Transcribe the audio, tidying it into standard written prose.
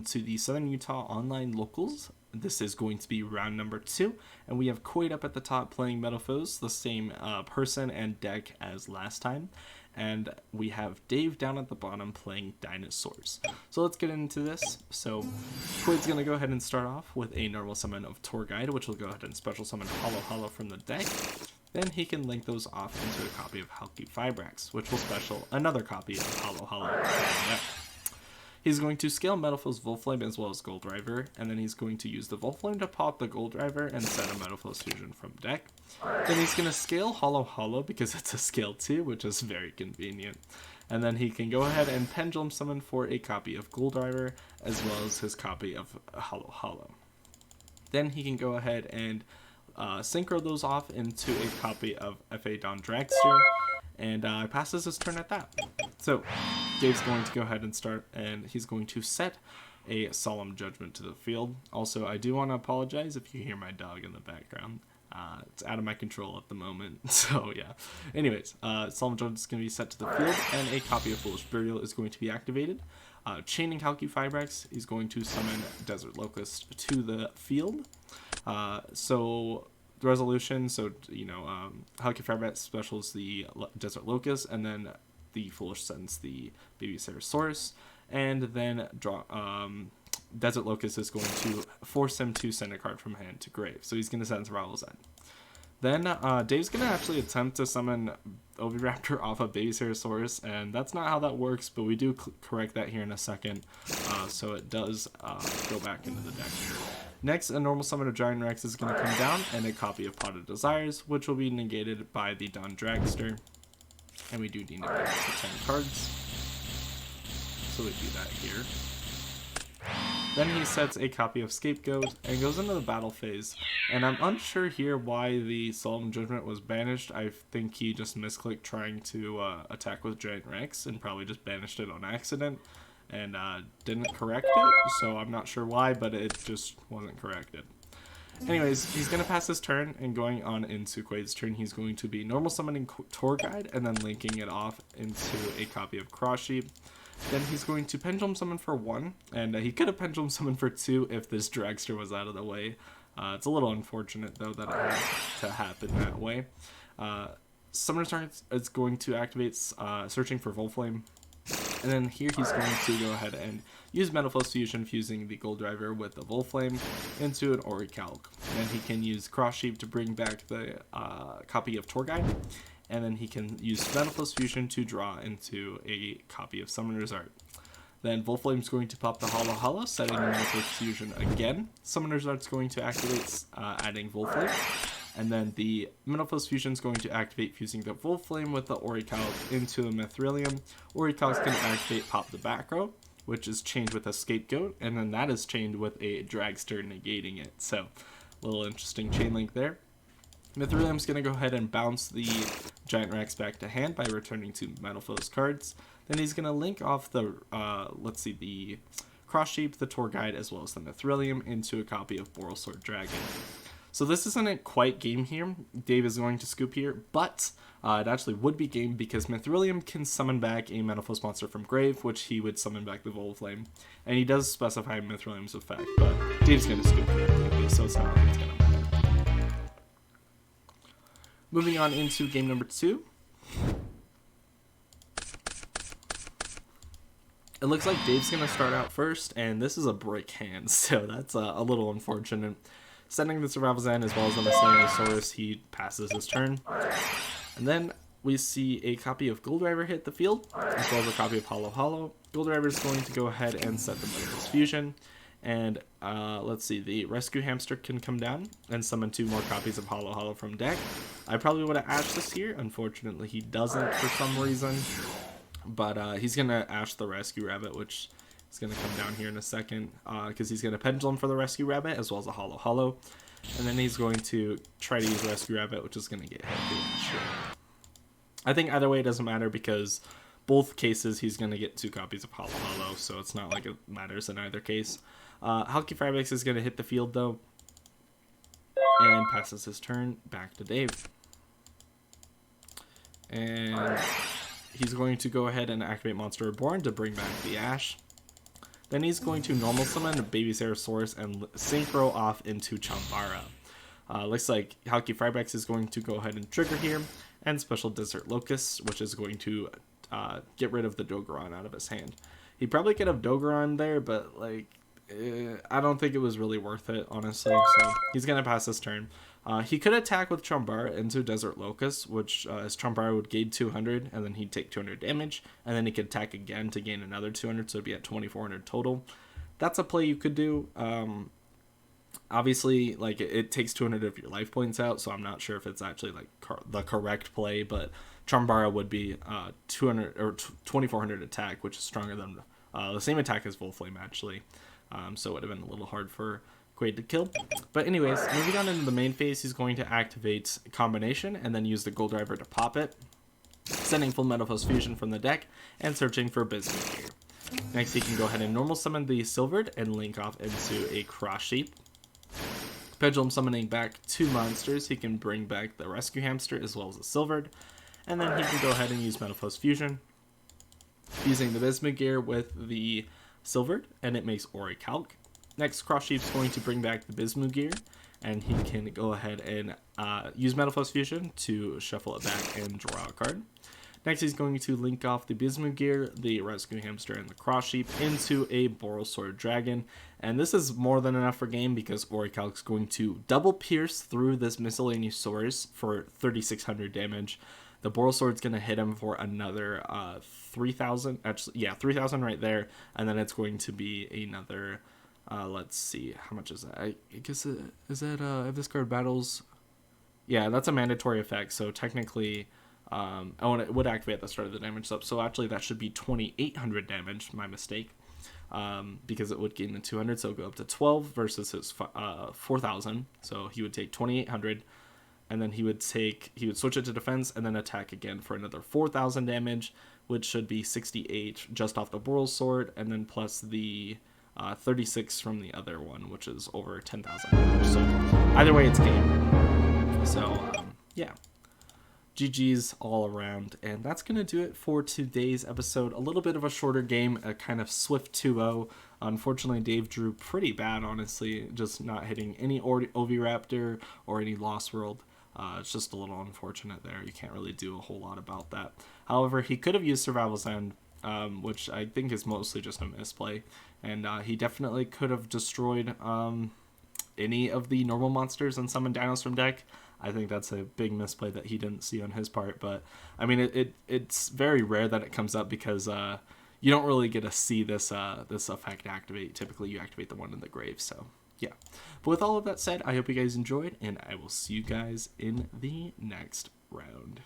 To the Southern Utah Online Locals. This is going to be round number 2, and we have Quade up at the top playing Metalfoes, the same person and deck as last time, and we have Dave down at the bottom playing Dinosaurs. So let's get into this. So Quade's going to go ahead and start off with a normal summon of Tour Guide, which will go ahead and special summon Hollow from the deck. Then he can link those off into a copy of Halki Fibrax, which will special another copy of Hollow from the deck. He's going to scale Metalfoes Weclome as well as Gold Driver, and then he's going to use the Weclome to pop the Gold Driver and set a Metalfoes Fusion from deck. Then he's going to scale Hollow because it's a scale 2, which is very convenient. And then he can go ahead and Pendulum Summon for a copy of Gold Driver as well as his copy of Hollow. Then he can go ahead and synchro those off into a copy of FA Dawn Dragster, and passes his turn at that. So Dave's going to go ahead and start, and he's going to set a Solemn Judgment to the field. Also, I do want to apologize if you hear my dog in the background. It's out of my control at the moment, so yeah. Anyways, Solemn Judgment is going to be set to the field, and a copy of Foolish Burial is going to be activated. Chaining Halki Fibrax, he's going to summon Desert Locust to the field. So the resolution, Halki Fibrax specials the Desert Locust, and then the Foolish sends the Baby Ceratosaurus, and then Desert Locust is going to force him to send a card from hand to grave. So he's going to send Survival's End. Then Dave's going to actually attempt to summon Oviraptor off of Baby Ceratosaurus, and that's not how that works, but we do correct that here in a second, so it does go back into the deck. Next, a normal summon of Giant Rex is going to come down, and a copy of Pot of Desires, which will be negated by the Dawn Dragster. And we do need to put 10 cards. So we do that here. Then he sets a copy of Scapegoat and goes into the battle phase. And I'm unsure here why the Solemn Judgment was banished. I think he just misclicked trying to attack with Giant Rex and probably just banished it on accident and didn't correct it. So I'm not sure why, but it just wasn't corrected. Anyways, he's going to pass his turn, and going on into Quade's turn, he's going to be normal summoning Tour Guide and then linking it off into a copy of Cross Sheep. Then he's going to Pendulum Summon for 1, and he could have Pendulum Summoned for 2 if this Dragster was out of the way. It's a little unfortunate, though, that it had to happen that way. Summoner's Turn is going to activate Searching for Weclome. And then here he's going to go ahead and use Metalfoes Fusion, fusing the Gold Driver with the Weclome into an Orichalc. And he can use Cross Sheep to bring back the copy of Tour Guide. And then he can use Metalfoes Fusion to draw into a copy of Summoner's Art. Then Weclome's going to pop the Hollow, setting Metalfoes Fusion again. Summoner's Art's going to activate, adding Weclome. And then the Metalfoes Fusion is going to activate, fusing the Weclome with the Orichalc into a Mithrilium. Orichalc's going to activate Pop the Back Row, which is chained with a Scapegoat, and then that is chained with a Dragster negating it. So, a little interesting chain link there. Mithrilium's going to go ahead and bounce the Giant Rex back to hand by returning 2 Metalfoes cards. Then he's going to link off the, the Cross Sheep, the Tour Guide, as well as the Mithrilium into a copy of Borrelsword Dragon. So this isn't quite game here. Dave is going to scoop here, but it actually would be game because Mithrilium can summon back a Metalfoes monster from grave, which he would summon back the Weclome. And he does specify Mithrilium's effect, but Dave's going to scoop here, so it's not like it's going to matter. Moving on into game number 2. It looks like Dave's going to start out first, and this is a break hand, so that's a little unfortunate. Sending the Survival's End as well as the Metalfoes, he passes his turn. And then we see a copy of Gold Driver hit the field, as well as a copy of Hollow. Gold Driver is going to go ahead and set the Metalfoes Fusion. And the Rescue Hamster can come down and summon 2 more copies of Hollow from deck. I probably would have ashed this here. Unfortunately, he doesn't for some reason. But he's going to ash the Rescue Rabbit, which is going to come down here in a second, because he's going to Pendulum for the Rescue Rabbit, as well as a Hollow. And then he's going to try to use Rescue Rabbit, which is going to get hit with the ash here. I think either way it doesn't matter, because both cases he's going to get 2 copies of Hollow, so it's not like it matters in either case. Halki Fibrax is going to hit the field, though, and passes his turn back to Dave. And he's going to go ahead and activate Monster Reborn to bring back the Ash. Then he's going to normal summon a Baby Ceratosaurus and synchro off into Chambara. Looks like Halki Firebex is going to go ahead and trigger here, and Special Desert Locust, which is going to get rid of the Dogoron out of his hand. He probably could have Dogoron there, but like I don't think it was really worth it, honestly. So he's gonna pass this turn. He could attack with Chambara into Desert Locust, which as Chambara would gain 200, and then he'd take 200 damage, and then he could attack again to gain another 200, so it'd be at 2400 total. That's a play you could do. Obviously, like it takes 200 of your life points out, so I'm not sure if it's actually like the correct play, but Chambara would be 200 or 2400 attack, which is stronger than the same attack as Volflame actually. So it would have been a little hard for Quade to kill. But anyways, moving on into the main phase, he's going to activate Combination and then use the Gold Driver to pop it, sending full Metalfoes Fusion from the deck and searching for Bismuth here. Next, he can go ahead and normal summon the Silvered and link off into a Cross Sheep. Pendulum summoning back 2 monsters, he can bring back the Rescue Hamster as well as the Silvered, and then he can go ahead and use Metalfoes Fusion, using the Bismuth Gear with the Silvered, and it makes Orichalc. Next, Cross Sheep's going to bring back the Bismuth Gear, and he can go ahead and use Metalfoes Fusion to shuffle it back and draw a card. Next, he's going to link off the Bismuth Gear, the Rescue Hamster, and the Cross Sheep into a Borrelsword Dragon. And this is more than enough for game because Orichalc is going to double pierce through this Miscellaneous Source for 3600 damage. The Borrelsword's going to hit him for another 3000. Actually, yeah, 3000 right there. And then it's going to be another, let's see, how much is that? I guess, is that if this card battles? Yeah, that's a mandatory effect. So technically, it would activate at the start of the damage sub. So actually, that should be 2800 damage. My mistake. Because it would gain the 200, so it'll go up to 12 versus his 4000. So he would take 2800. And then he would switch it to defense and then attack again for another 4,000 damage, which should be 68 just off the Borrelsword, and then plus the 36 from the other one, which is over 10,000 damage. So either way, it's game. So yeah, GG's all around. And that's going to do it for today's episode. A little bit of a shorter game, a kind of swift 2-0. Unfortunately, Dave drew pretty bad, honestly, just not hitting any Oviraptor or any Lost World. It's just a little unfortunate there. You can't really do a whole lot about that. However, he could have used Survival's End, which I think is mostly just a misplay. And he definitely could have destroyed any of the normal monsters and summoned Dinos from deck. I think that's a big misplay that he didn't see on his part. But, I mean, it's very rare that it comes up because you don't really get to see this effect activate. Typically, you activate the one in the grave, so yeah. But with all of that said, I hope you guys enjoyed, and I will see you guys in the next round.